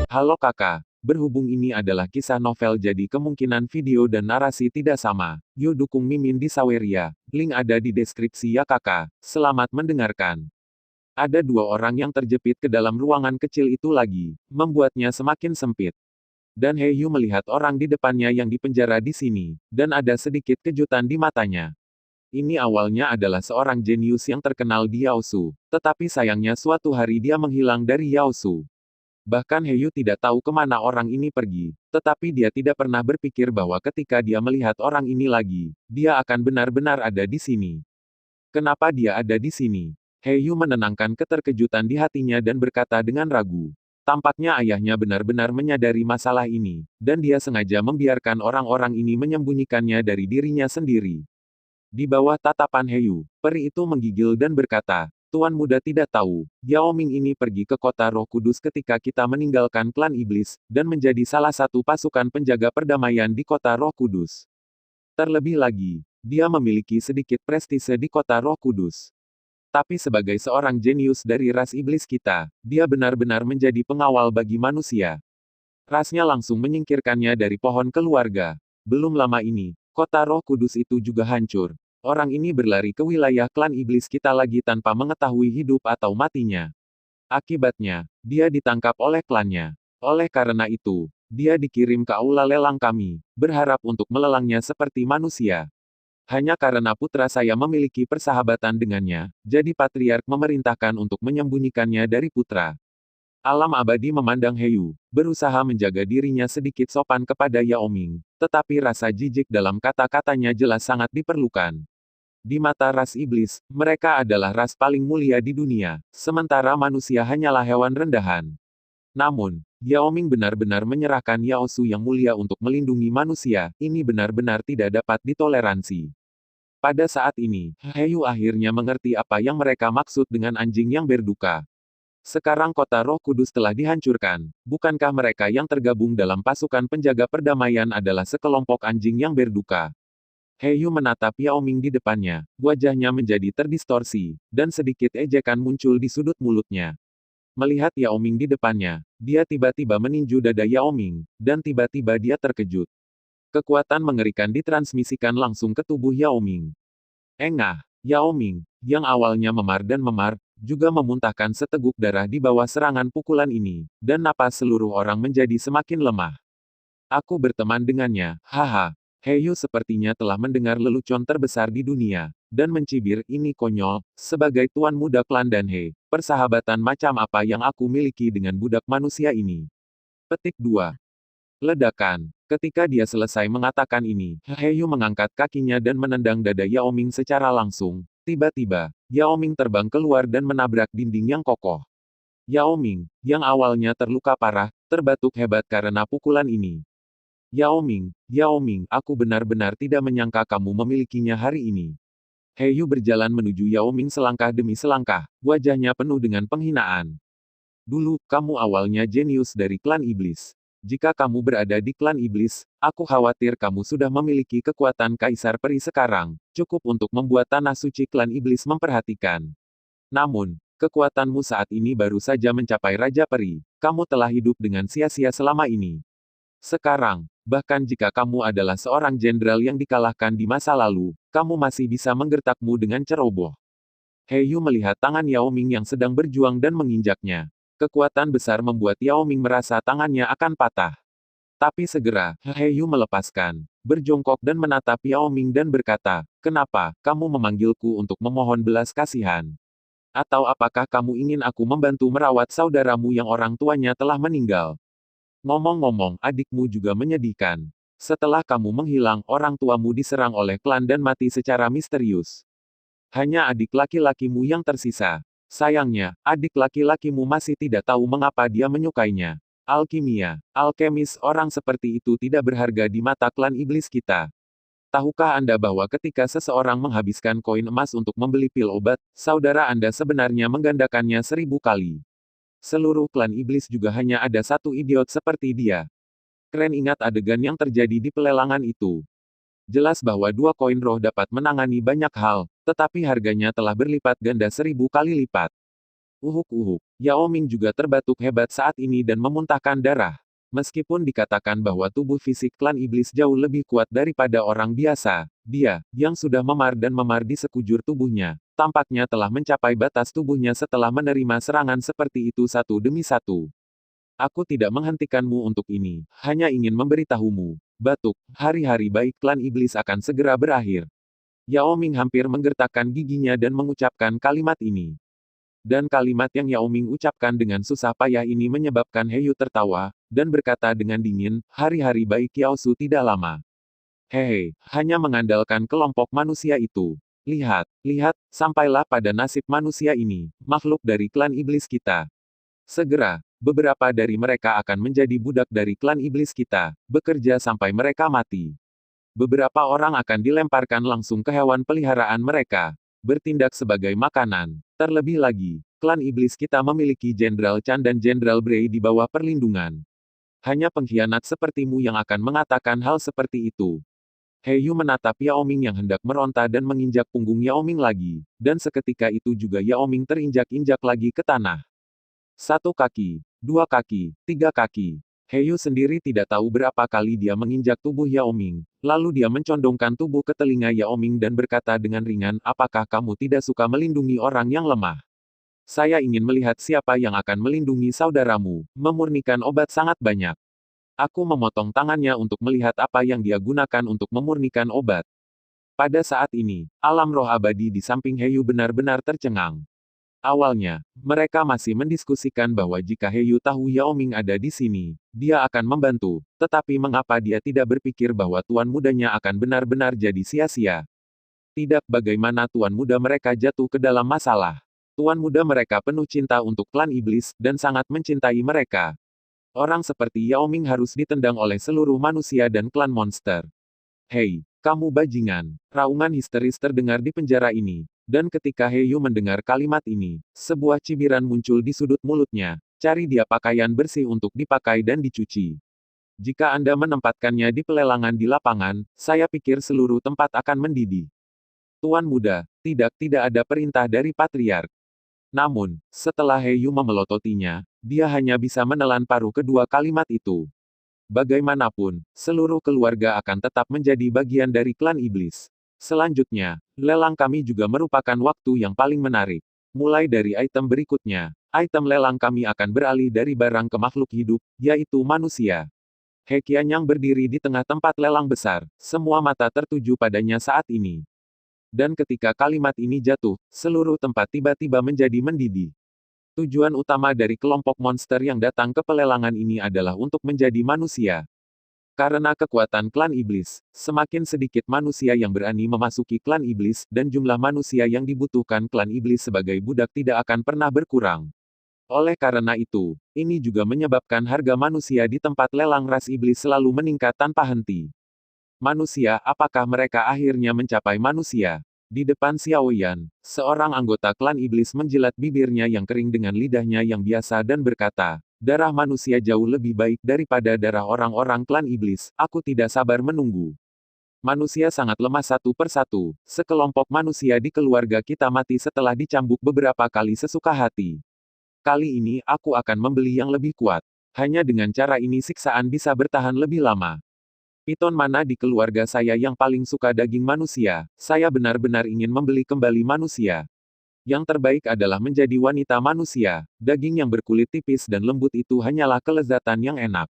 Halo kakak, berhubung ini adalah kisah novel jadi kemungkinan video dan narasi tidak sama. Yuk dukung Mimin di Saweria, link ada di deskripsi ya kakak. Selamat mendengarkan. Ada dua orang yang terjepit ke dalam ruangan kecil itu lagi, membuatnya semakin sempit. Dan Hei Yu melihat orang di depannya yang dipenjara di sini, dan ada sedikit kejutan di matanya. Ini awalnya adalah seorang jenius yang terkenal di Yaosu, tetapi sayangnya suatu hari dia menghilang dari Yaosu. Bahkan Hei Yu tidak tahu kemana orang ini pergi, tetapi dia tidak pernah berpikir bahwa ketika dia melihat orang ini lagi, dia akan benar-benar ada di sini. Kenapa dia ada di sini? Hei Yu menenangkan keterkejutan di hatinya dan berkata dengan ragu. Tampaknya ayahnya benar-benar menyadari masalah ini, dan dia sengaja membiarkan orang-orang ini menyembunyikannya dari dirinya sendiri. Di bawah tatapan Hei Yu, peri itu menggigil dan berkata, Tuan Muda tidak tahu, Yao Ming ini pergi ke kota Roh Kudus ketika kita meninggalkan klan iblis, dan menjadi salah satu pasukan penjaga perdamaian di kota Roh Kudus. Terlebih lagi, dia memiliki sedikit prestise di kota Roh Kudus. Tapi sebagai seorang jenius dari ras iblis kita, dia benar-benar menjadi pengawal bagi manusia. Rasnya langsung menyingkirkannya dari pohon keluarga. Belum lama ini, kota Roh Kudus itu juga hancur. Orang ini berlari ke wilayah klan iblis kita lagi tanpa mengetahui hidup atau matinya. Akibatnya, dia ditangkap oleh klannya. Oleh karena itu, dia dikirim ke aula lelang kami, berharap untuk melelangnya seperti manusia. Hanya karena putra saya memiliki persahabatan dengannya, jadi patriark memerintahkan untuk menyembunyikannya dari putra. Alam abadi memandang Hei Yu, berusaha menjaga dirinya sedikit sopan kepada Yao Ming, tetapi rasa jijik dalam kata-katanya jelas sangat diperlukan. Di mata ras iblis, mereka adalah ras paling mulia di dunia, sementara manusia hanyalah hewan rendahan. Namun, Yao Ming benar-benar menyerahkan Yao Su yang mulia untuk melindungi manusia, ini benar-benar tidak dapat ditoleransi. Pada saat ini, Hei Yu akhirnya mengerti apa yang mereka maksud dengan anjing yang berduka. Sekarang kota Roh Kudus telah dihancurkan, bukankah mereka yang tergabung dalam pasukan penjaga perdamaian adalah sekelompok anjing yang berduka? Hei Yu menatap Yao Ming di depannya, wajahnya menjadi terdistorsi, dan sedikit ejekan muncul di sudut mulutnya. Melihat Yao Ming di depannya, dia tiba-tiba meninju dada Yao Ming, dan tiba-tiba dia terkejut. Kekuatan mengerikan ditransmisikan langsung ke tubuh Yao Ming. Engah, Yao Ming, yang awalnya memar dan memar, juga memuntahkan seteguk darah di bawah serangan pukulan ini, dan napas seluruh orang menjadi semakin lemah. Aku berteman dengannya, haha. Hei Yu sepertinya telah mendengar lelucon terbesar di dunia, dan mencibir, ini konyol, sebagai tuan muda klan dan He, persahabatan macam apa yang aku miliki dengan budak manusia ini. Petik 2. Ledakan. Ketika dia selesai mengatakan ini, Hei Yu mengangkat kakinya dan menendang dada Yao Ming secara langsung. Tiba-tiba, Yao Ming terbang keluar dan menabrak dinding yang kokoh. Yao Ming, yang awalnya terluka parah, terbatuk hebat karena pukulan ini. Yao Ming, aku benar-benar tidak menyangka kamu memilikinya hari ini. Hei Yu berjalan menuju Yao Ming selangkah demi selangkah, wajahnya penuh dengan penghinaan. Dulu, kamu awalnya jenius dari klan iblis. Jika kamu berada di klan iblis, aku khawatir kamu sudah memiliki kekuatan kaisar peri sekarang, cukup untuk membuat tanah suci klan iblis memperhatikan. Namun, kekuatanmu saat ini baru saja mencapai Raja Peri, kamu telah hidup dengan sia-sia selama ini. Sekarang, bahkan jika kamu adalah seorang jenderal yang dikalahkan di masa lalu, kamu masih bisa menggertakmu dengan ceroboh. Hei Yu melihat tangan Yao Ming yang sedang berjuang dan menginjaknya. Kekuatan besar membuat Yao Ming merasa tangannya akan patah. Tapi segera, Hei Yu melepaskan, berjongkok dan menatap Yao Ming dan berkata, kenapa, kamu memanggilku untuk memohon belas kasihan? Atau apakah kamu ingin aku membantu merawat saudaramu yang orang tuanya telah meninggal? Ngomong-ngomong, adikmu juga menyedihkan. Setelah kamu menghilang, orang tuamu diserang oleh klan dan mati secara misterius. Hanya adik laki-lakimu yang tersisa. Sayangnya, adik laki-lakimu masih tidak tahu mengapa dia menyukainya. Alkimia, alkemis orang seperti itu tidak berharga di mata klan iblis kita. Tahukah Anda bahwa ketika seseorang menghabiskan koin emas untuk membeli pil obat, saudara Anda sebenarnya menggandakannya 1000 kali. Seluruh klan iblis juga hanya ada satu idiot seperti dia. Keren ingat adegan yang terjadi di pelelangan itu. Jelas bahwa dua koin roh dapat menangani banyak hal, tetapi harganya telah berlipat ganda 1000 kali lipat. Uhuk-uhuk. Yao Ming juga terbatuk hebat saat ini dan memuntahkan darah. Meskipun dikatakan bahwa tubuh fisik klan iblis jauh lebih kuat daripada orang biasa, dia, yang sudah memar dan memar di sekujur tubuhnya, tampaknya telah mencapai batas tubuhnya setelah menerima serangan seperti itu satu demi satu. Aku tidak menghentikanmu untuk ini, hanya ingin memberitahumu. Batuk, hari-hari baik klan iblis akan segera berakhir. Yao Ming hampir menggertakkan giginya dan mengucapkan kalimat ini. Dan kalimat yang Yao Ming ucapkan dengan susah payah ini menyebabkan He Yu tertawa, dan berkata dengan dingin, hari-hari baik Yao Su tidak lama. Hehe, hanya mengandalkan kelompok manusia itu. Lihat, lihat, sampailah pada nasib manusia ini, makhluk dari klan iblis kita. Segera, beberapa dari mereka akan menjadi budak dari klan iblis kita, bekerja sampai mereka mati. Beberapa orang akan dilemparkan langsung ke hewan peliharaan mereka, bertindak sebagai makanan. Terlebih lagi, klan iblis kita memiliki Jenderal Chan dan Jenderal Bray di bawah perlindungan. Hanya pengkhianat sepertimu yang akan mengatakan hal seperti itu. He Yu menatap Yao Ming yang hendak meronta dan menginjak punggung Yao Ming lagi, dan seketika itu juga Yao Ming terinjak-injak lagi ke tanah. Satu kaki, dua kaki, tiga kaki. He Yu sendiri tidak tahu berapa kali dia menginjak tubuh Yao Ming. Lalu dia mencondongkan tubuh ke telinga Yao Ming dan berkata dengan ringan, apakah kamu tidak suka melindungi orang yang lemah? Saya ingin melihat siapa yang akan melindungi saudaramu, memurnikan obat sangat banyak. Aku memotong tangannya untuk melihat apa yang dia gunakan untuk memurnikan obat. Pada saat ini, alam roh abadi di samping He Yu benar-benar tercengang. Awalnya, mereka masih mendiskusikan bahwa jika He Yu tahu Yao Ming ada di sini, dia akan membantu, tetapi mengapa dia tidak berpikir bahwa tuan mudanya akan benar-benar jadi sia-sia? Tidak, bagaimana tuan muda mereka jatuh ke dalam masalah. Tuan muda mereka penuh cinta untuk klan iblis, dan sangat mencintai mereka. Orang seperti Yao Ming harus ditendang oleh seluruh manusia dan klan monster. Hei, kamu bajingan! Raungan histeris terdengar di penjara ini. Dan ketika He Yu mendengar kalimat ini, sebuah cibiran muncul di sudut mulutnya. Cari dia pakaian bersih untuk dipakai dan dicuci. Jika Anda menempatkannya di pelelangan di lapangan, saya pikir seluruh tempat akan mendidih. Tuan muda, tidak ada perintah dari patriark. Namun, setelah He Yu memelototinya, dia hanya bisa menelan paruh kedua kalimat itu. Bagaimanapun, seluruh keluarga akan tetap menjadi bagian dari klan iblis. Selanjutnya, lelang kami juga merupakan waktu yang paling menarik. Mulai dari item berikutnya, item lelang kami akan beralih dari barang ke makhluk hidup, yaitu manusia. He Qianyang berdiri di tengah tempat lelang besar, semua mata tertuju padanya saat ini. Dan ketika kalimat ini jatuh, seluruh tempat tiba-tiba menjadi mendidih. Tujuan utama dari kelompok monster yang datang ke pelelangan ini adalah untuk menjadi manusia. Karena kekuatan klan iblis, semakin sedikit manusia yang berani memasuki klan iblis, dan jumlah manusia yang dibutuhkan klan iblis sebagai budak tidak akan pernah berkurang. Oleh karena itu, ini juga menyebabkan harga manusia di tempat lelang ras iblis selalu meningkat tanpa henti. Manusia, apakah mereka akhirnya mencapai manusia? Di depan Xiao Yan, seorang anggota klan iblis menjilat bibirnya yang kering dengan lidahnya yang biasa dan berkata, darah manusia jauh lebih baik daripada darah orang-orang klan iblis, aku tidak sabar menunggu. Manusia sangat lemah satu persatu, sekelompok manusia di keluarga kita mati setelah dicambuk beberapa kali sesuka hati. Kali ini aku akan membeli yang lebih kuat. Hanya dengan cara ini siksaan bisa bertahan lebih lama. Piton mana di keluarga saya yang paling suka daging manusia, saya benar-benar ingin membeli kembali manusia. Yang terbaik adalah menjadi wanita manusia, daging yang berkulit tipis dan lembut itu hanyalah kelezatan yang enak.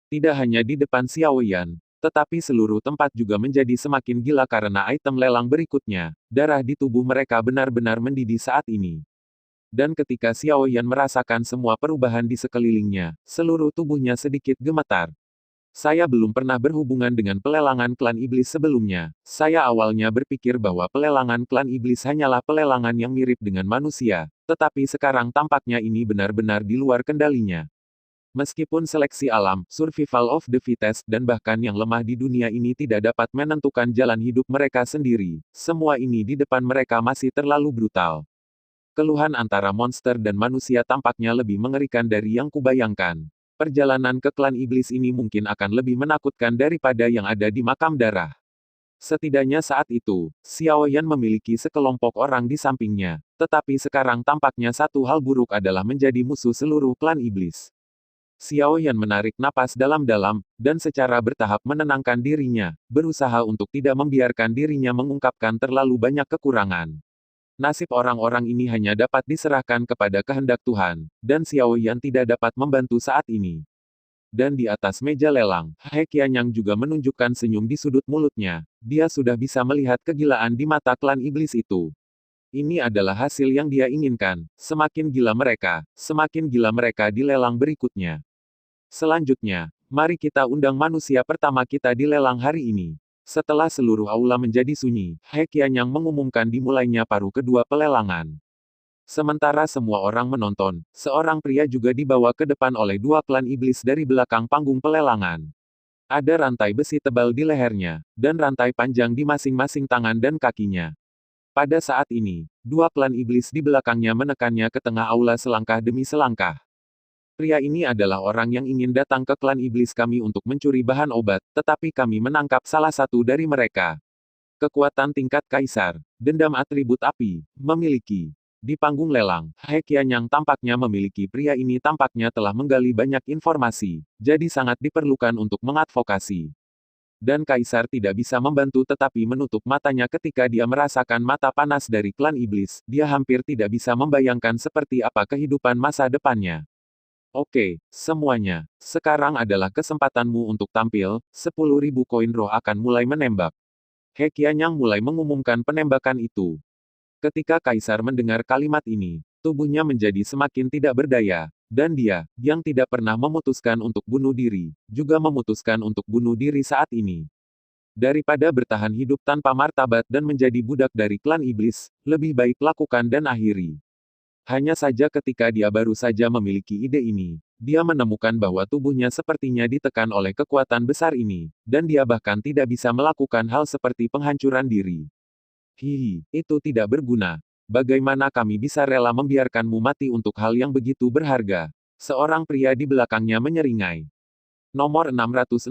Tidak hanya di depan Xiao Yan, tetapi seluruh tempat juga menjadi semakin gila karena item lelang berikutnya, darah di tubuh mereka benar-benar mendidih saat ini. Dan ketika Xiao Yan merasakan semua perubahan di sekelilingnya, seluruh tubuhnya sedikit gemetar. Saya belum pernah berhubungan dengan pelelangan klan iblis sebelumnya. Saya awalnya berpikir bahwa pelelangan klan iblis hanyalah pelelangan yang mirip dengan manusia, tetapi sekarang tampaknya ini benar-benar di luar kendalinya. Meskipun seleksi alam, survival of the fittest, dan bahkan yang lemah di dunia ini tidak dapat menentukan jalan hidup mereka sendiri, semua ini di depan mereka masih terlalu brutal. Keluhan antara monster dan manusia tampaknya lebih mengerikan dari yang kubayangkan. Perjalanan ke klan iblis ini mungkin akan lebih menakutkan daripada yang ada di makam darah. Setidaknya saat itu, Xiao Yan memiliki sekelompok orang di sampingnya, tetapi sekarang tampaknya satu hal buruk adalah menjadi musuh seluruh klan iblis. Xiao Yan menarik napas dalam-dalam, dan secara bertahap menenangkan dirinya, berusaha untuk tidak membiarkan dirinya mengungkapkan terlalu banyak kekurangan. Nasib orang-orang ini hanya dapat diserahkan kepada kehendak Tuhan, dan Xiao Yan tidak dapat membantu saat ini. Dan di atas meja lelang, He Qianyang juga menunjukkan senyum di sudut mulutnya. Dia sudah bisa melihat kegilaan di mata klan iblis itu. Ini adalah hasil yang dia inginkan. Semakin gila mereka di lelang berikutnya. Selanjutnya, mari kita undang manusia pertama kita di lelang hari ini. Setelah seluruh aula menjadi sunyi, He Qianyang mengumumkan dimulainya paruh kedua pelelangan. Sementara semua orang menonton, seorang pria juga dibawa ke depan oleh dua klan iblis dari belakang panggung pelelangan. Ada rantai besi tebal di lehernya, dan rantai panjang di masing-masing tangan dan kakinya. Pada saat ini, dua klan iblis di belakangnya menekannya ke tengah aula selangkah demi selangkah. Pria ini adalah orang yang ingin datang ke klan iblis kami untuk mencuri bahan obat, tetapi kami menangkap salah satu dari mereka. Kekuatan tingkat kaisar, dendam atribut api, memiliki. Di panggung lelang, He Qianyang tampaknya memiliki pria ini tampaknya telah menggali banyak informasi, jadi sangat diperlukan untuk mengadvokasi. Dan kaisar tidak bisa membantu tetapi menutup matanya ketika dia merasakan mata panas dari klan iblis, dia hampir tidak bisa membayangkan seperti apa kehidupan masa depannya. Oke, semuanya, sekarang adalah kesempatanmu untuk tampil, 10.000 koin roh akan mulai menembak. He Qianyang mulai mengumumkan penembakan itu. Ketika kaisar mendengar kalimat ini, tubuhnya menjadi semakin tidak berdaya, dan dia, yang tidak pernah memutuskan untuk bunuh diri, juga memutuskan untuk bunuh diri saat ini. Daripada bertahan hidup tanpa martabat dan menjadi budak dari klan iblis, lebih baik lakukan dan akhiri. Hanya saja ketika dia baru saja memiliki ide ini, dia menemukan bahwa tubuhnya sepertinya ditekan oleh kekuatan besar ini, dan dia bahkan tidak bisa melakukan hal seperti penghancuran diri. Hihi, itu tidak berguna. Bagaimana kami bisa rela membiarkanmu mati untuk hal yang begitu berharga? Seorang pria di belakangnya menyeringai. Nomor 665,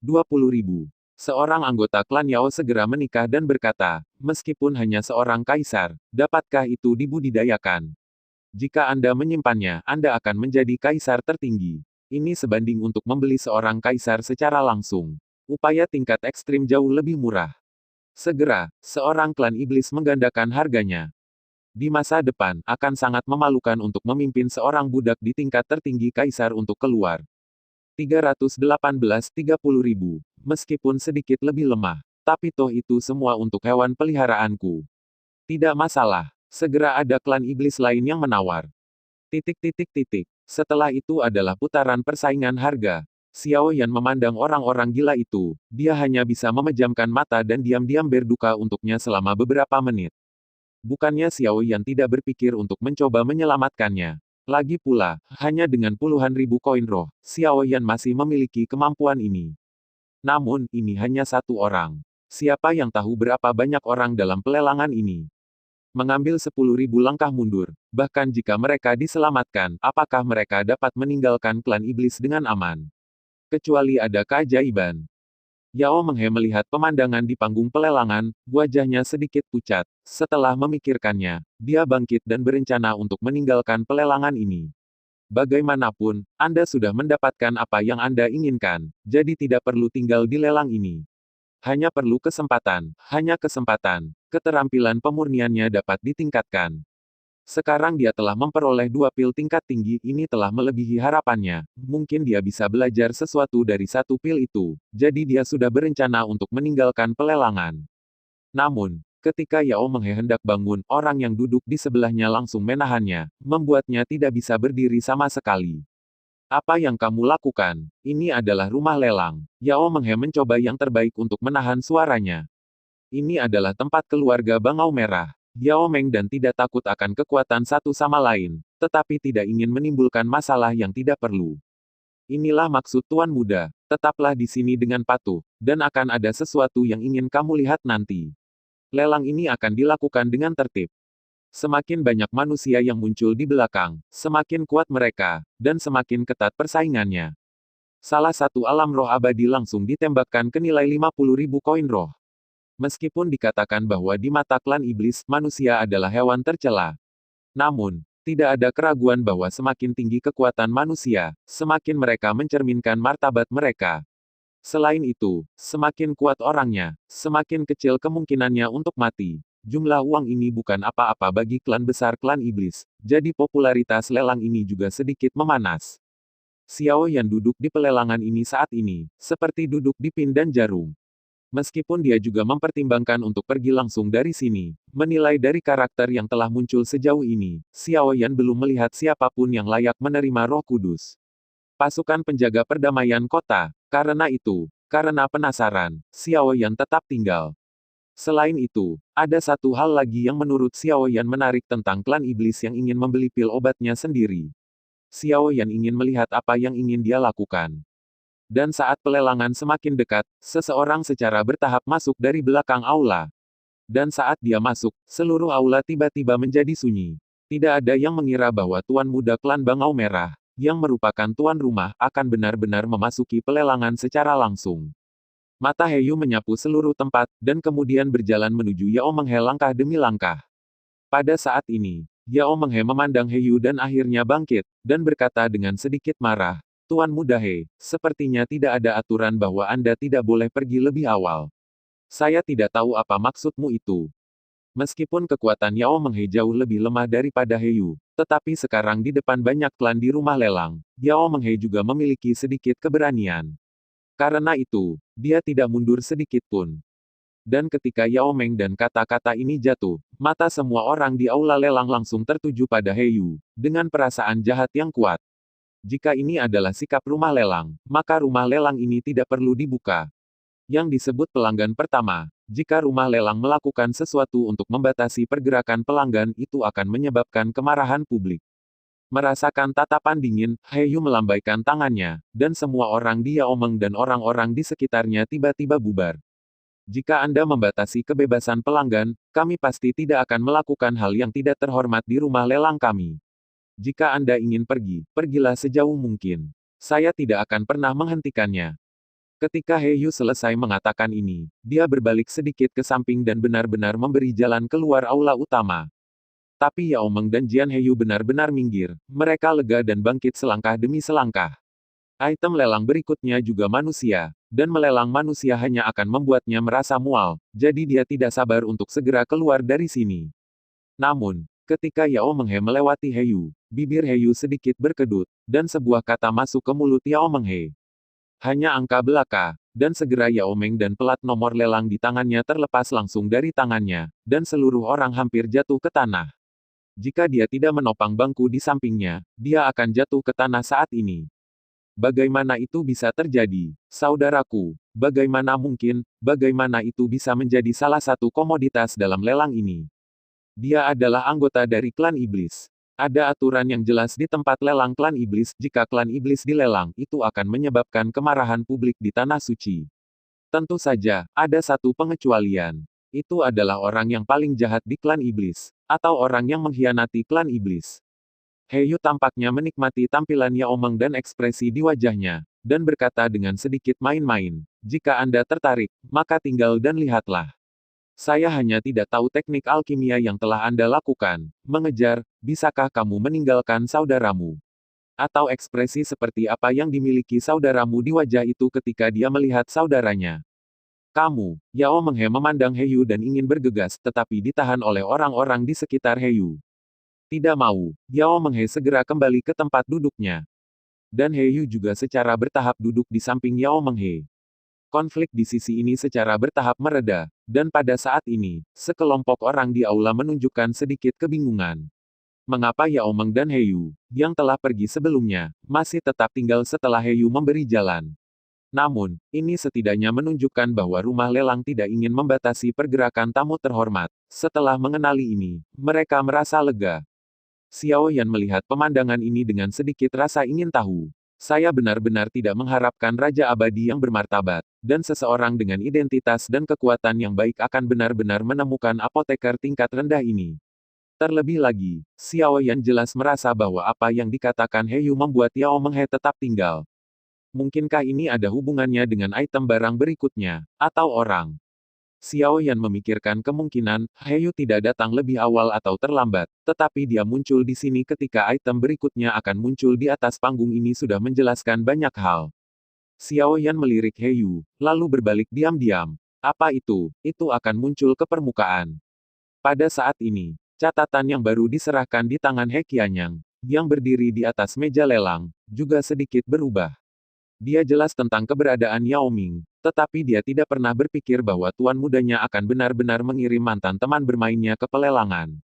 20.000. Seorang anggota klan Yao segera menikah dan berkata, meskipun hanya seorang kaisar, dapatkah itu dibudidayakan? Jika Anda menyimpannya, Anda akan menjadi kaisar tertinggi. Ini sebanding untuk membeli seorang kaisar secara langsung. Upaya tingkat ekstrim jauh lebih murah. Segera, seorang klan iblis menggandakan harganya. Di masa depan, akan sangat memalukan untuk memimpin seorang budak di tingkat tertinggi kaisar untuk keluar. 318-30.000, meskipun sedikit lebih lemah. Tapi toh itu semua untuk hewan peliharaanku. Tidak masalah, segera ada klan iblis lain yang menawar. Setelah itu adalah putaran persaingan harga. Xiao Yan memandang orang-orang gila itu, dia hanya bisa memejamkan mata dan diam-diam berduka untuknya selama beberapa menit. Bukannya Xiao Yan tidak berpikir untuk mencoba menyelamatkannya. Lagi pula, hanya dengan puluhan ribu koin roh, Xiao Yan masih memiliki kemampuan ini. Namun, ini hanya satu orang. Siapa yang tahu berapa banyak orang dalam pelelangan ini? Mengambil 10.000 langkah mundur, bahkan jika mereka diselamatkan, apakah mereka dapat meninggalkan klan iblis dengan aman? Kecuali ada keajaiban. Yao Menghe melihat pemandangan di panggung pelelangan, wajahnya sedikit pucat. Setelah memikirkannya, dia bangkit dan berencana untuk meninggalkan pelelangan ini. Bagaimanapun, Anda sudah mendapatkan apa yang Anda inginkan, jadi tidak perlu tinggal di lelang ini. Hanya perlu kesempatan, keterampilan pemurniannya dapat ditingkatkan. Sekarang dia telah memperoleh 2 pil tingkat tinggi, ini telah melebihi harapannya. Mungkin dia bisa belajar sesuatu dari 1 pil itu, jadi dia sudah berencana untuk meninggalkan pelelangan. Namun, ketika Yao Menghe hendak bangun, orang yang duduk di sebelahnya langsung menahannya, membuatnya tidak bisa berdiri sama sekali. Apa yang kamu lakukan? Ini adalah rumah lelang. Yao Menghe mencoba yang terbaik untuk menahan suaranya. Ini adalah tempat keluarga Bangau Merah. Yao Meng dan tidak takut akan kekuatan satu sama lain, tetapi tidak ingin menimbulkan masalah yang tidak perlu. Inilah maksud Tuan Muda, tetaplah di sini dengan patuh, dan akan ada sesuatu yang ingin kamu lihat nanti. Lelang ini akan dilakukan dengan tertib. Semakin banyak manusia yang muncul di belakang, semakin kuat mereka, dan semakin ketat persaingannya. Salah satu alam roh abadi langsung ditembakkan ke nilai 50.000 koin roh. Meskipun dikatakan bahwa di mata klan iblis, manusia adalah hewan tercela. Namun, tidak ada keraguan bahwa semakin tinggi kekuatan manusia, semakin mereka mencerminkan martabat mereka. Selain itu, semakin kuat orangnya, semakin kecil kemungkinannya untuk mati. Jumlah uang ini bukan apa-apa bagi klan besar klan iblis, jadi popularitas lelang ini juga sedikit memanas. Xiao Yan duduk di pelelangan ini saat ini, seperti duduk di pin dan jarum. Meskipun dia juga mempertimbangkan untuk pergi langsung dari sini, menilai dari karakter yang telah muncul sejauh ini, Xiao Yan belum melihat siapapun yang layak menerima Roh Kudus. Pasukan penjaga perdamaian kota. Karena itu, karena penasaran, Xiao Yan tetap tinggal. Selain itu, ada satu hal lagi yang menurut Xiao Yan menarik tentang klan iblis yang ingin membeli pil obatnya sendiri. Xiao Yan ingin melihat apa yang ingin dia lakukan. Dan saat pelelangan semakin dekat, seseorang secara bertahap masuk dari belakang aula. Dan saat dia masuk, seluruh aula tiba-tiba menjadi sunyi. Tidak ada yang mengira bahwa Tuan Muda Klan Bangau Merah, yang merupakan tuan rumah, akan benar-benar memasuki pelelangan secara langsung. Mata Heyu menyapu seluruh tempat, dan kemudian berjalan menuju Yao Menghe langkah demi langkah. Pada saat ini, Yao Menghe memandang Heyu dan akhirnya bangkit, dan berkata dengan sedikit marah, Tuan Muda He, sepertinya tidak ada aturan bahwa Anda tidak boleh pergi lebih awal. Saya tidak tahu apa maksudmu itu. Meskipun kekuatan Yao Menghe jauh lebih lemah daripada Heyu, tetapi sekarang di depan banyak klan di rumah lelang, Yao Menghe juga memiliki sedikit keberanian. Karena itu, dia tidak mundur sedikit pun. Dan ketika Yao Meng dan kata-kata ini jatuh, mata semua orang di aula lelang langsung tertuju pada Heyu, dengan perasaan jahat yang kuat. Jika ini adalah sikap rumah lelang, maka rumah lelang ini tidak perlu dibuka. Yang disebut pelanggan pertama, jika rumah lelang melakukan sesuatu untuk membatasi pergerakan pelanggan itu akan menyebabkan kemarahan publik. Merasakan tatapan dingin, Heyu melambaikan tangannya, dan semua orang di Yaomeng dan orang-orang di sekitarnya tiba-tiba bubar. Jika Anda membatasi kebebasan pelanggan, kami pasti tidak akan melakukan hal yang tidak terhormat di rumah lelang kami. Jika Anda ingin pergi, pergilah sejauh mungkin. Saya tidak akan pernah menghentikannya. Ketika Heyu selesai mengatakan ini, dia berbalik sedikit ke samping dan benar-benar memberi jalan keluar aula utama. Tapi Yao Meng dan Jian Heyu benar-benar minggir, mereka lega dan bangkit selangkah demi selangkah. Item lelang berikutnya juga manusia, dan melelang manusia hanya akan membuatnya merasa mual, jadi dia tidak sabar untuk segera keluar dari sini. Namun, ketika Yao Menghe melewati Heyu, bibir Heyu sedikit berkedut, dan sebuah kata masuk ke mulut Yao Menghe. Hanya angka belaka, dan segera Yao Meng dan pelat nomor lelang di tangannya terlepas langsung dari tangannya, dan seluruh orang hampir jatuh ke tanah. Jika dia tidak menopang bangku di sampingnya, dia akan jatuh ke tanah saat ini. Bagaimana itu bisa terjadi, saudaraku? Bagaimana mungkin, bagaimana itu bisa menjadi salah satu komoditas dalam lelang ini? Dia adalah anggota dari klan iblis. Ada aturan yang jelas di tempat lelang klan iblis, jika klan iblis dilelang, itu akan menyebabkan kemarahan publik di tanah suci. Tentu saja, ada satu pengecualian. Itu adalah orang yang paling jahat di klan iblis, atau orang yang mengkhianati klan iblis. Heyu tampaknya menikmati tampilan Yao Meng dan ekspresi di wajahnya, dan berkata dengan sedikit main-main, jika Anda tertarik, maka tinggal dan lihatlah. Saya hanya tidak tahu teknik alkimia yang telah Anda lakukan. Mengejar, bisakah kamu meninggalkan saudaramu? Atau ekspresi seperti apa yang dimiliki saudaramu di wajah itu ketika dia melihat saudaranya? Kamu, Yao Menghe memandang Heyu dan ingin bergegas, tetapi ditahan oleh orang-orang di sekitar Heyu. Tidak mau, Yao Menghe segera kembali ke tempat duduknya. Dan Heyu juga secara bertahap duduk di samping Yao Menghe. Konflik di sisi ini secara bertahap mereda, dan pada saat ini, sekelompok orang di aula menunjukkan sedikit kebingungan. Mengapa Yao Meng dan Heyu, yang telah pergi sebelumnya, masih tetap tinggal setelah Heyu memberi jalan? Namun, ini setidaknya menunjukkan bahwa rumah lelang tidak ingin membatasi pergerakan tamu terhormat. Setelah mengenali ini, mereka merasa lega. Xiao Yan melihat pemandangan ini dengan sedikit rasa ingin tahu. Saya benar-benar tidak mengharapkan Raja Abadi yang bermartabat, dan seseorang dengan identitas dan kekuatan yang baik akan benar-benar menemukan apoteker tingkat rendah ini. Terlebih lagi, Xiao Yan jelas merasa bahwa apa yang dikatakan Heyu membuat Yao Menghe tetap tinggal. Mungkinkah ini ada hubungannya dengan item barang berikutnya, atau orang? Xiao Yan memikirkan kemungkinan Heyu tidak datang lebih awal atau terlambat, tetapi dia muncul di sini ketika item berikutnya akan muncul di atas panggung ini sudah menjelaskan banyak hal. Xiao Yan melirik Heyu, lalu berbalik diam-diam. Apa itu? Itu akan muncul ke permukaan. Pada saat ini, catatan yang baru diserahkan di tangan He Qianyang, yang berdiri di atas meja lelang, juga sedikit berubah. Dia jelas tentang keberadaan Yao Ming, tetapi dia tidak pernah berpikir bahwa tuan mudanya akan benar-benar mengirim mantan teman bermainnya ke pelelangan.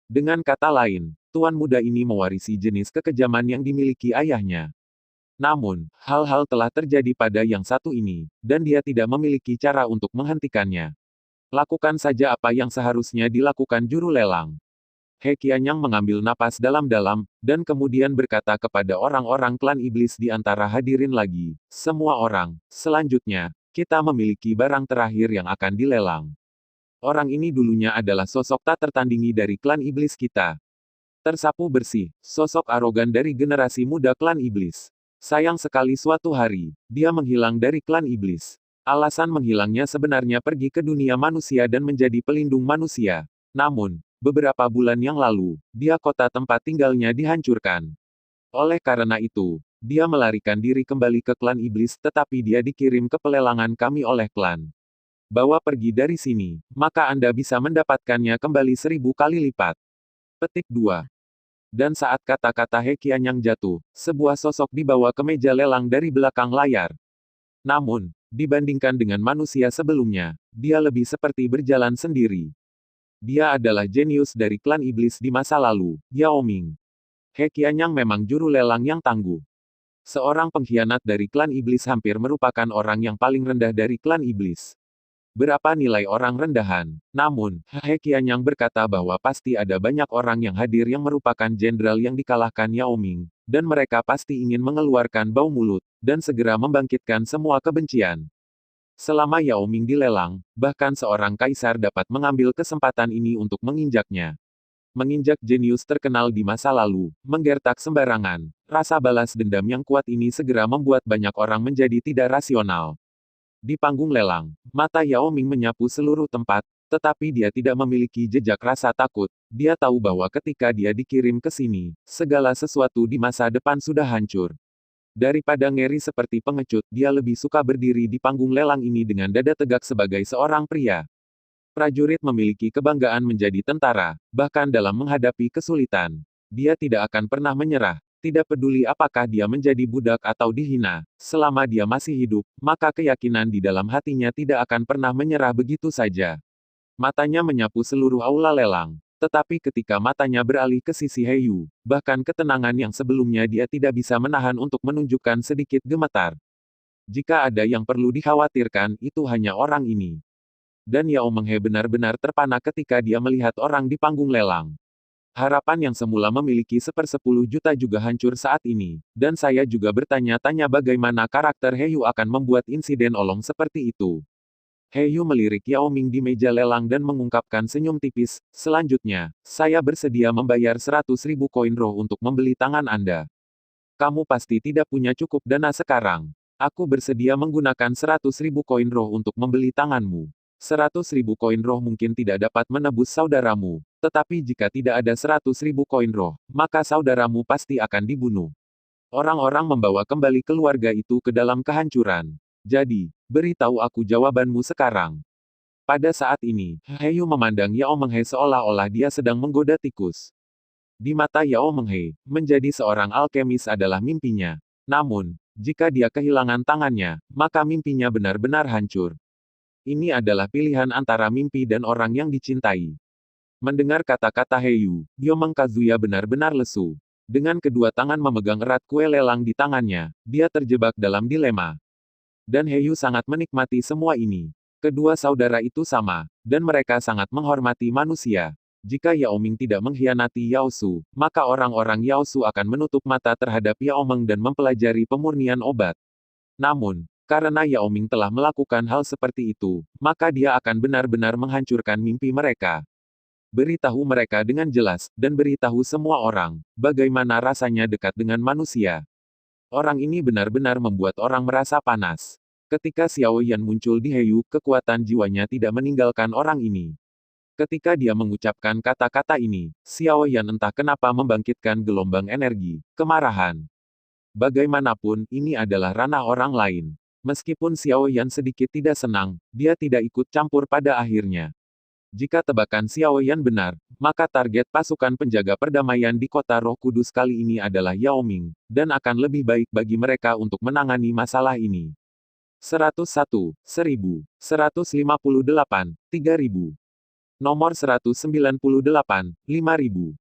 Dengan kata lain, tuan muda ini mewarisi jenis kekejaman yang dimiliki ayahnya. Namun, hal-hal telah terjadi pada yang satu ini, dan dia tidak memiliki cara untuk menghentikannya. Lakukan saja apa yang seharusnya dilakukan juru lelang. He Qianyang mengambil napas dalam-dalam, dan kemudian berkata kepada orang-orang klan iblis di antara hadirin lagi, semua orang, selanjutnya, kita memiliki barang terakhir yang akan dilelang. Orang ini dulunya adalah sosok tak tertandingi dari klan iblis kita. Tersapu bersih, sosok arogan dari generasi muda klan iblis. Sayang sekali suatu hari, dia menghilang dari klan iblis. Alasan menghilangnya sebenarnya pergi ke dunia manusia dan menjadi pelindung manusia. Namun, beberapa bulan yang lalu, kota tempat tinggalnya dihancurkan. Oleh karena itu, dia melarikan diri kembali ke klan iblis tetapi dia dikirim ke pelelangan kami oleh klan. Bawa pergi dari sini, maka Anda bisa mendapatkannya kembali 1000 kali lipat. Petik 2. Dan saat kata-kata He Qianyang jatuh, sebuah sosok dibawa ke meja lelang dari belakang layar. Namun, dibandingkan dengan manusia sebelumnya, dia lebih seperti berjalan sendiri. Dia adalah jenius dari klan iblis di masa lalu, Yao Ming. He Qianyang memang juru lelang yang tangguh. Seorang pengkhianat dari klan iblis hampir merupakan orang yang paling rendah dari klan iblis. Berapa nilai orang rendahan? Namun, He Qianyang berkata bahwa pasti ada banyak orang yang hadir yang merupakan jenderal yang dikalahkan Yao Ming, dan mereka pasti ingin mengeluarkan bau mulut, dan segera membangkitkan semua kebencian. Selama Yao Ming dilelang, bahkan seorang kaisar dapat mengambil kesempatan ini untuk menginjaknya. Menginjak jenius terkenal di masa lalu, menggertak sembarangan, rasa balas dendam yang kuat ini segera membuat banyak orang menjadi tidak rasional. Di panggung lelang, mata Yao Ming menyapu seluruh tempat, tetapi dia tidak memiliki jejak rasa takut. Dia tahu bahwa ketika dia dikirim ke sini, segala sesuatu di masa depan sudah hancur. Daripada ngeri seperti pengecut, dia lebih suka berdiri di panggung lelang ini dengan dada tegak sebagai seorang pria. Prajurit memiliki kebanggaan menjadi tentara, bahkan dalam menghadapi kesulitan. Dia tidak akan pernah menyerah, tidak peduli apakah dia menjadi budak atau dihina. Selama dia masih hidup, maka keyakinan di dalam hatinya tidak akan pernah menyerah begitu saja. Matanya menyapu seluruh aula lelang. Tetapi ketika matanya beralih ke sisi Heyu, bahkan ketenangan yang sebelumnya dia tidak bisa menahan untuk menunjukkan sedikit gemetar. Jika ada yang perlu dikhawatirkan, itu hanya orang ini. Dan Yao Menghe benar-benar terpana ketika dia melihat orang di panggung lelang. Harapan yang semula memiliki 1/10 juta juga hancur saat ini, dan saya juga bertanya-tanya bagaimana karakter Heyu akan membuat insiden olong seperti itu. Heyu melirik Yao Ming di meja lelang dan mengungkapkan senyum tipis, selanjutnya, saya bersedia membayar 100.000 koin roh untuk membeli tangan Anda. Kamu pasti tidak punya cukup dana sekarang. Aku bersedia menggunakan 100.000 koin roh untuk membeli tanganmu. 100.000 koin roh mungkin tidak dapat menebus saudaramu, tetapi jika tidak ada 100.000 koin roh, maka saudaramu pasti akan dibunuh. Orang-orang membawa kembali keluarga itu ke dalam kehancuran. Jadi, beritahu aku jawabanmu sekarang. Pada saat ini, Heyu memandang Yao Menghe seolah-olah dia sedang menggoda tikus. Di mata Yao Menghe, menjadi seorang alkemis adalah mimpinya. Namun, jika dia kehilangan tangannya, maka mimpinya benar-benar hancur. Ini adalah pilihan antara mimpi dan orang yang dicintai. Mendengar kata-kata Heyu, Yomeng Kazuya benar-benar lesu. Dengan kedua tangan memegang erat kue lelang di tangannya, dia terjebak dalam dilema. Dan Heyu sangat menikmati semua ini. Kedua saudara itu sama, dan mereka sangat menghormati manusia. Jika Yao Ming tidak mengkhianati Yao Su, maka orang-orang Yao Su akan menutup mata terhadap Yao Meng dan mempelajari pemurnian obat. Namun, karena Yao Ming telah melakukan hal seperti itu, maka dia akan benar-benar menghancurkan mimpi mereka. Beritahu mereka dengan jelas, dan beritahu semua orang, bagaimana rasanya dekat dengan manusia. Orang ini benar-benar membuat orang merasa panas. Ketika Xiao Yan muncul di Heyu, kekuatan jiwanya tidak meninggalkan orang ini. Ketika dia mengucapkan kata-kata ini, Xiao Yan entah kenapa membangkitkan gelombang energi, kemarahan. Bagaimanapun, ini adalah ranah orang lain. Meskipun Xiao Yan sedikit tidak senang, dia tidak ikut campur pada akhirnya. Jika tebakan Xiao Yan benar, maka target pasukan penjaga perdamaian di kota Roh Kudus kali ini adalah Yao Ming, dan akan lebih baik bagi mereka untuk menangani masalah ini. 101, 1000, 158, 3000. Nomor 198, 5000.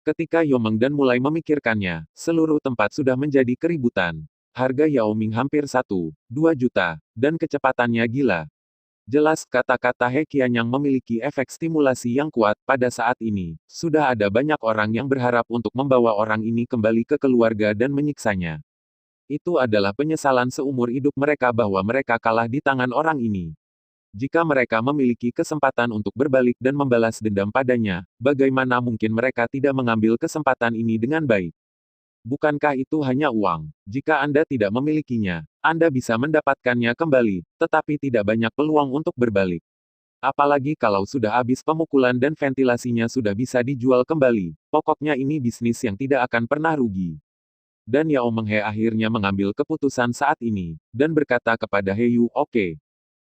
Ketika Yomeng dan mulai memikirkannya, seluruh tempat sudah menjadi keributan. Harga Yao Ming hampir 1,2 juta, dan kecepatannya gila. Jelas kata-kata He Qianyang memiliki efek stimulasi yang kuat. Pada saat ini, sudah ada banyak orang yang berharap untuk membawa orang ini kembali ke keluarga dan menyiksanya. Itu adalah penyesalan seumur hidup mereka bahwa mereka kalah di tangan orang ini. Jika mereka memiliki kesempatan untuk berbalik dan membalas dendam padanya, bagaimana mungkin mereka tidak mengambil kesempatan ini dengan baik? Bukankah itu hanya uang? Jika Anda tidak memilikinya, Anda bisa mendapatkannya kembali, tetapi tidak banyak peluang untuk berbalik. Apalagi kalau sudah habis pemukulan dan ventilasinya sudah bisa dijual kembali, pokoknya ini bisnis yang tidak akan pernah rugi. Dan Yao Meng He akhirnya mengambil keputusan saat ini, dan berkata kepada He Yu, "Oke.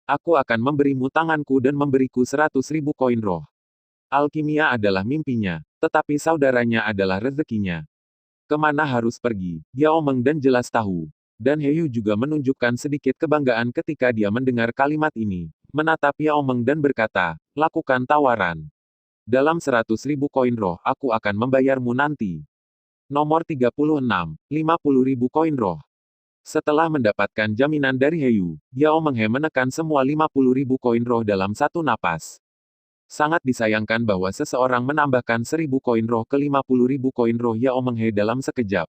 Aku akan memberimu tanganku dan memberiku 100.000 koin roh." Alkimia adalah mimpinya, tetapi saudaranya adalah rezekinya. Kemana harus pergi? Yao Meng dan jelas tahu. Dan He Yu juga menunjukkan sedikit kebanggaan ketika dia mendengar kalimat ini. Menatap Yao Meng dan berkata, "Lakukan tawaran. Dalam 100.000 koin roh, aku akan membayarmu nanti." Nomor 36, 50.000 koin roh. Setelah mendapatkan jaminan dari He Yu, Yao Meng He menekan semua 50.000 koin roh dalam satu napas. Sangat disayangkan bahwa seseorang menambahkan 1.000 koin roh ke 50.000 koin roh Yao Meng He dalam sekejap.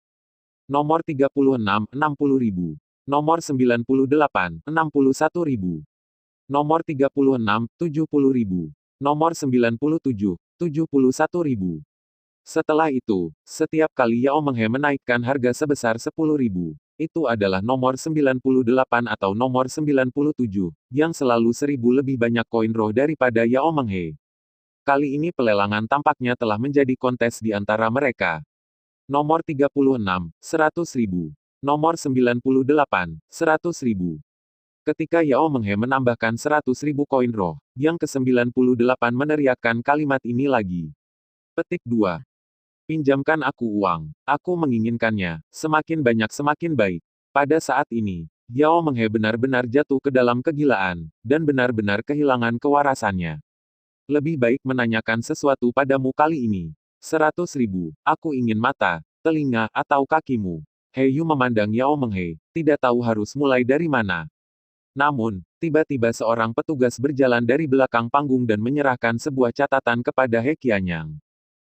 Nomor 36, 60.000. Nomor 98, 61.000. Nomor 36, 70.000. Nomor 97, 71.000. Setelah itu, setiap kali Yao Meng He menaikkan harga sebesar 10.000, itu adalah nomor 98 atau nomor 97, yang selalu 1.000 lebih banyak koin roh daripada Yao Meng He. Kali ini pelelangan tampaknya telah menjadi kontes di antara mereka. Nomor 36, 100.000. Nomor 98, 100.000. Ketika Yao Meng He menambahkan 100.000 koin roh, yang ke-98 meneriakkan kalimat ini lagi. Petik 2. Pinjamkan aku uang. Aku menginginkannya. Semakin banyak semakin baik. Pada saat ini, Yao Meng He benar-benar jatuh ke dalam kegilaan, dan benar-benar kehilangan kewarasannya. Lebih baik menanyakan sesuatu padamu kali ini. 100.000. Aku ingin mata, telinga, atau kakimu. He Yu memandang Yao Meng He, tidak tahu harus mulai dari mana. Namun, tiba-tiba seorang petugas berjalan dari belakang panggung dan menyerahkan sebuah catatan kepada He Qianyang.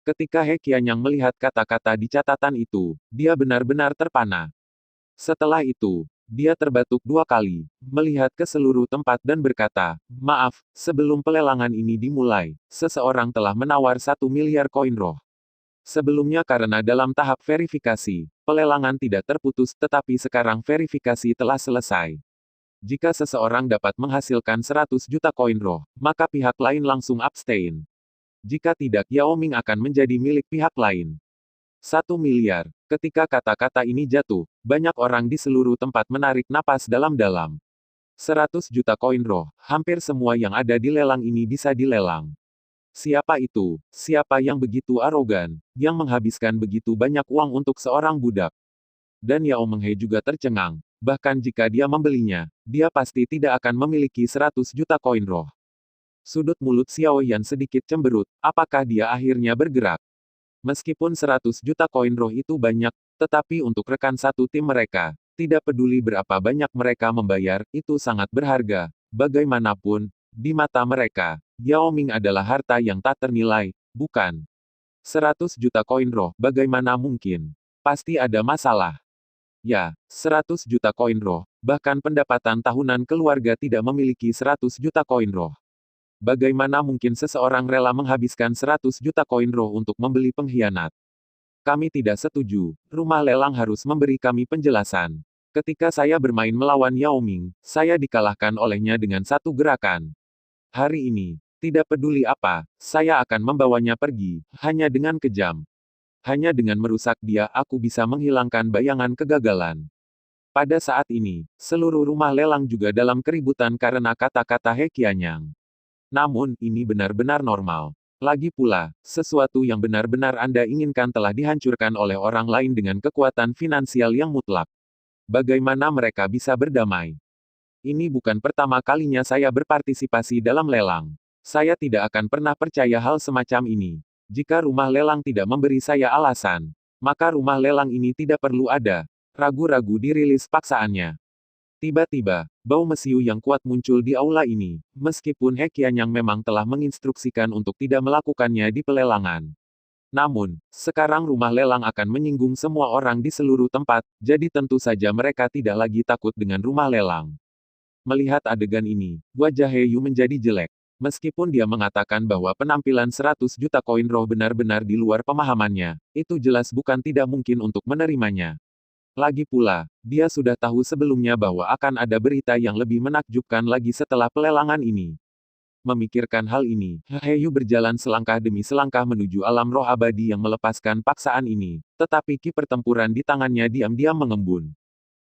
Ketika He Qianyang melihat kata-kata di catatan itu, dia benar-benar terpana. Setelah itu, dia terbatuk 2 kali, melihat ke seluruh tempat dan berkata, "Maaf, sebelum pelelangan ini dimulai, seseorang telah menawar 1 miliar koin roh." Sebelumnya karena dalam tahap verifikasi, pelelangan tidak terputus tetapi sekarang verifikasi telah selesai. Jika seseorang dapat menghasilkan 100 juta koin roh, maka pihak lain langsung abstain. Jika tidak, Yao Ming akan menjadi milik pihak lain. 1 miliar. Ketika kata-kata ini jatuh, banyak orang di seluruh tempat menarik napas dalam-dalam. 100 juta koin roh, hampir semua yang ada di lelang ini bisa dilelang. Siapa itu? Siapa yang begitu arogan, yang menghabiskan begitu banyak uang untuk seorang budak? Dan Yao Meng He juga tercengang. Bahkan jika dia membelinya, dia pasti tidak akan memiliki 100 juta koin roh. Sudut mulut Xiao Yan sedikit cemberut, apakah dia akhirnya bergerak? Meskipun 100 juta koin roh itu banyak, tetapi untuk rekan satu tim mereka, tidak peduli berapa banyak mereka membayar, itu sangat berharga. Bagaimanapun, di mata mereka, Yao Ming adalah harta yang tak ternilai, bukan? 100 juta koin roh, bagaimana mungkin? Pasti ada masalah. Ya, 100 juta koin roh, bahkan pendapatan tahunan keluarga tidak memiliki 100 juta koin roh. Bagaimana mungkin seseorang rela menghabiskan 100 juta koin roh untuk membeli pengkhianat? Kami tidak setuju, rumah lelang harus memberi kami penjelasan. Ketika saya bermain melawan Yao Ming, saya dikalahkan olehnya dengan satu gerakan. Hari ini, tidak peduli apa, saya akan membawanya pergi, hanya dengan kejam. Hanya dengan merusak dia, aku bisa menghilangkan bayangan kegagalan. Pada saat ini, seluruh rumah lelang juga dalam keributan karena kata-kata He Qianyang. Namun, ini benar-benar normal. Lagi pula, sesuatu yang benar-benar Anda inginkan telah dihancurkan oleh orang lain dengan kekuatan finansial yang mutlak. Bagaimana mereka bisa berdamai? Ini bukan pertama kalinya saya berpartisipasi dalam lelang. Saya tidak akan pernah percaya hal semacam ini. Jika rumah lelang tidak memberi saya alasan, maka rumah lelang ini tidak perlu ada. Ragu-ragu dirilis paksaannya. Tiba-tiba, bau mesiu yang kuat muncul di aula ini, meskipun He Qianyang memang telah menginstruksikan untuk tidak melakukannya di pelelangan. Namun, sekarang rumah lelang akan menyinggung semua orang di seluruh tempat, jadi tentu saja mereka tidak lagi takut dengan rumah lelang. Melihat adegan ini, wajah He Yu menjadi jelek. Meskipun dia mengatakan bahwa penampilan 100 juta koin roh benar-benar di luar pemahamannya, itu jelas bukan tidak mungkin untuk menerimanya. Lagi pula, dia sudah tahu sebelumnya bahwa akan ada berita yang lebih menakjubkan lagi setelah pelelangan ini. Memikirkan hal ini, He Yu berjalan selangkah demi selangkah menuju alam roh abadi yang melepaskan paksaan ini, tetapi ki pertempuran di tangannya diam-diam mengembun.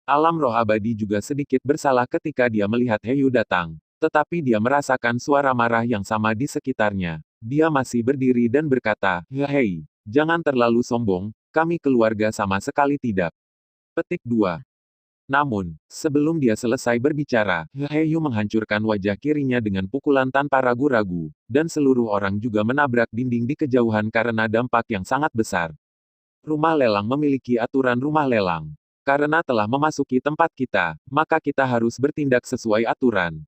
Alam roh abadi juga sedikit bersalah ketika dia melihat He Yu datang, tetapi dia merasakan suara marah yang sama di sekitarnya. Dia masih berdiri dan berkata, "Hei, jangan terlalu sombong, kami keluarga sama sekali tidak." Petik 2. Namun, sebelum dia selesai berbicara, He Yu menghancurkan wajah kirinya dengan pukulan tanpa ragu-ragu, dan seluruh orang juga menabrak dinding di kejauhan karena dampak yang sangat besar. Rumah lelang memiliki aturan rumah lelang. Karena telah memasuki tempat kita, maka kita harus bertindak sesuai aturan.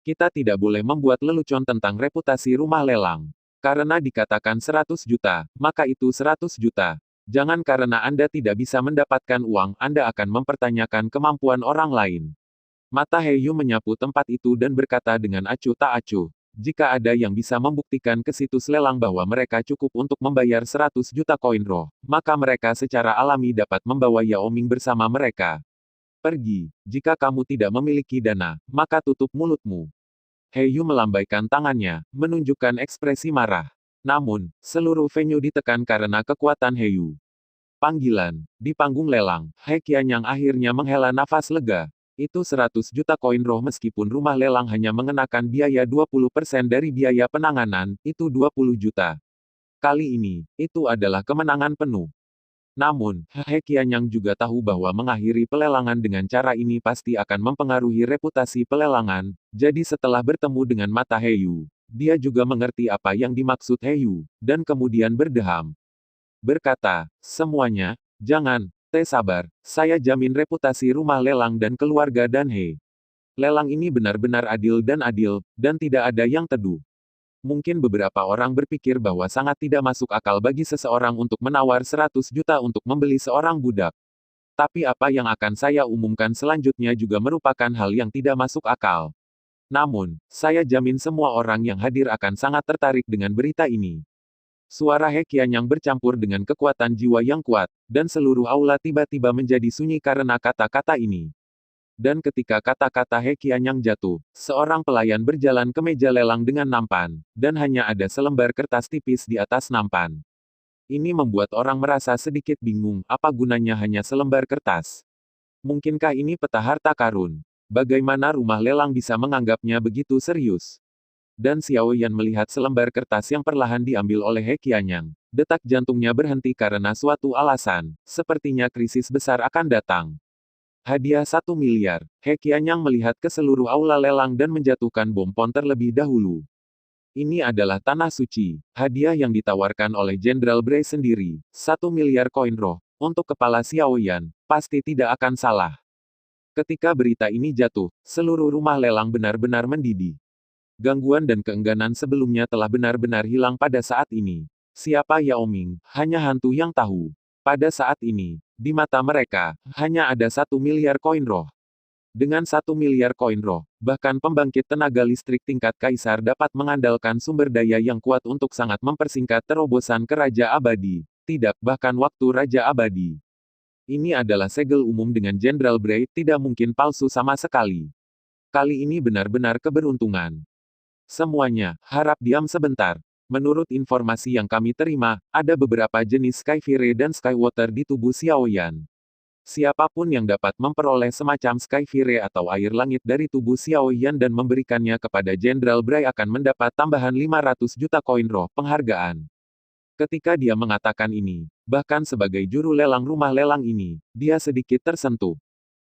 Kita tidak boleh membuat lelucon tentang reputasi rumah lelang. Karena dikatakan 100 juta, maka itu 100 juta. Jangan karena Anda tidak bisa mendapatkan uang, Anda akan mempertanyakan kemampuan orang lain. Mata He Yu menyapu tempat itu dan berkata dengan acuh tak acuh. Jika ada yang bisa membuktikan ke situs lelang bahwa mereka cukup untuk membayar 100 juta koin roh, maka mereka secara alami dapat membawa Yao Ming bersama mereka. Pergi, jika kamu tidak memiliki dana, maka tutup mulutmu. He Yu melambaikan tangannya, menunjukkan ekspresi marah. Namun, seluruh venue ditekan karena kekuatan He Yu. Panggilan. Di panggung lelang, He Qianyang akhirnya menghela nafas lega. Itu 100 juta koin roh meskipun rumah lelang hanya mengenakan biaya 20% dari biaya penanganan, itu 20 juta. Kali ini, itu adalah kemenangan penuh. Namun, He Qianyang juga tahu bahwa mengakhiri pelelangan dengan cara ini pasti akan mempengaruhi reputasi pelelangan, jadi setelah bertemu dengan mata He Yu, dia juga mengerti apa yang dimaksud He Yu, dan kemudian berdeham. Berkata, "Semuanya, jangan, sabar, saya jamin reputasi rumah lelang dan keluarga dan He. Lelang ini benar-benar adil, dan tidak ada yang teduh." Mungkin beberapa orang berpikir bahwa sangat tidak masuk akal bagi seseorang untuk menawar 100 juta untuk membeli seorang budak. Tapi apa yang akan saya umumkan selanjutnya juga merupakan hal yang tidak masuk akal. Namun, saya jamin semua orang yang hadir akan sangat tertarik dengan berita ini. Suara He Qianyang bercampur dengan kekuatan jiwa yang kuat, dan seluruh aula tiba-tiba menjadi sunyi karena kata-kata ini. Dan ketika kata-kata He Qianyang jatuh, seorang pelayan berjalan ke meja lelang dengan nampan, dan hanya ada selembar kertas tipis di atas nampan. Ini membuat orang merasa sedikit bingung, apa gunanya hanya selembar kertas? Mungkinkah ini peta harta karun? Bagaimana rumah lelang bisa menganggapnya begitu serius? Dan Xiao Yan melihat selembar kertas yang perlahan diambil oleh He Qianyang. Detak jantungnya berhenti karena suatu alasan. Sepertinya krisis besar akan datang. Hadiah 1 miliar. He Qianyang melihat ke seluruh aula lelang dan menjatuhkan bom pon terlebih dahulu. Ini adalah tanah suci. Hadiah yang ditawarkan oleh Jenderal Bray sendiri. 1 miliar koin roh. Untuk kepala Xiao Yan, pasti tidak akan salah. Ketika berita ini jatuh, seluruh rumah lelang benar-benar mendidih. Gangguan dan keengganan sebelumnya telah benar-benar hilang pada saat ini. Siapa Yao Ming, hanya hantu yang tahu. Pada saat ini, di mata mereka, hanya ada 1 miliar koin roh. Dengan 1 miliar koin roh, bahkan pembangkit tenaga listrik tingkat kaisar dapat mengandalkan sumber daya yang kuat untuk sangat mempersingkat terobosan ke Raja Abadi. Tidak, bahkan waktu Raja Abadi. Ini adalah segel umum dengan Jenderal Braid, tidak mungkin palsu sama sekali. Kali ini benar-benar keberuntungan. Semuanya, harap diam sebentar. Menurut informasi yang kami terima, ada beberapa jenis Skyfire dan Skywater di tubuh Xiaoyan. Siapapun yang dapat memperoleh semacam Skyfire atau air langit dari tubuh Xiaoyan dan memberikannya kepada Jenderal Bray akan mendapat tambahan 500 juta koin roh penghargaan. Ketika dia mengatakan ini, bahkan sebagai juru lelang rumah lelang ini, dia sedikit tersentuh.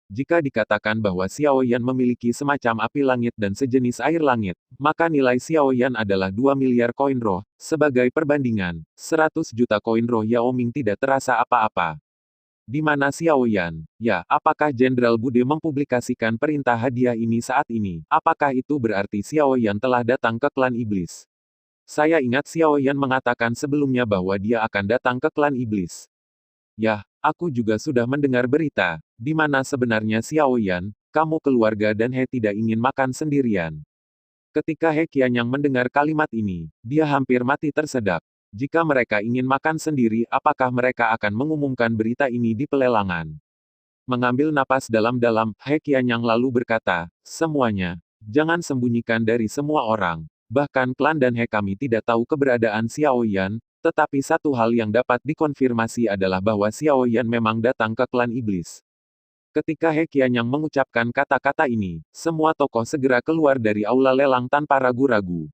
Jika dikatakan bahwa Xiaoyan memiliki semacam api langit dan sejenis air langit, maka nilai Xiaoyan adalah 2 miliar koin roh. Sebagai perbandingan, 100 juta koin roh Yao Ming tidak terasa apa-apa. Di mana Xiaoyan? Ya, apakah Jenderal Bude mempublikasikan perintah hadiah ini saat ini? Apakah itu berarti Xiaoyan telah datang ke klan iblis? Saya ingat Xiaoyan mengatakan sebelumnya bahwa dia akan datang ke klan iblis. Yah, aku juga sudah mendengar berita, di mana sebenarnya Xiaoyan, kamu keluarga dan He tidak ingin makan sendirian. Ketika He Qianyang mendengar kalimat ini, dia hampir mati tersedak. Jika mereka ingin makan sendiri, apakah mereka akan mengumumkan berita ini di pelelangan? Mengambil napas dalam-dalam, He Qianyang lalu berkata, semuanya, jangan sembunyikan dari semua orang. Bahkan klan dan He kami tidak tahu keberadaan Xiaoyan, tetapi satu hal yang dapat dikonfirmasi adalah bahwa Xiaoyan memang datang ke klan iblis. Ketika He Qianyang mengucapkan kata-kata ini, semua tokoh segera keluar dari aula lelang tanpa ragu-ragu.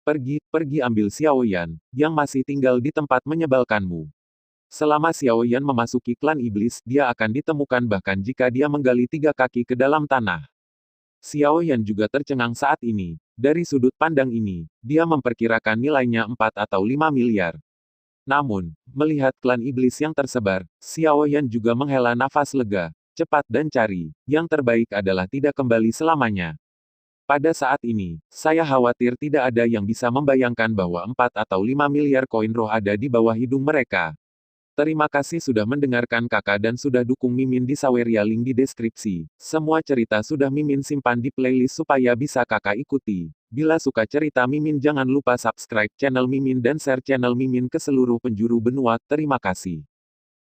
Pergi ambil Xiaoyan, yang masih tinggal di tempat menyebalkanmu. Selama Xiaoyan memasuki klan iblis, dia akan ditemukan bahkan jika dia menggali 3 kaki ke dalam tanah. Xiaoyan juga tercengang saat ini. Dari sudut pandang ini, dia memperkirakan nilainya 4 atau 5 miliar. Namun, melihat klan iblis yang tersebar, Xiaoyan juga menghela nafas lega. Cepat dan cari, yang terbaik adalah tidak kembali selamanya. Pada saat ini, saya khawatir tidak ada yang bisa membayangkan bahwa 4 atau 5 miliar koin roh ada di bawah hidung mereka. Terima kasih sudah mendengarkan kakak dan sudah dukung Mimin di Saweria, link di deskripsi. Semua cerita sudah Mimin simpan di playlist supaya bisa kakak ikuti. Bila suka cerita Mimin jangan lupa subscribe channel Mimin dan share channel Mimin ke seluruh penjuru benua. Terima kasih.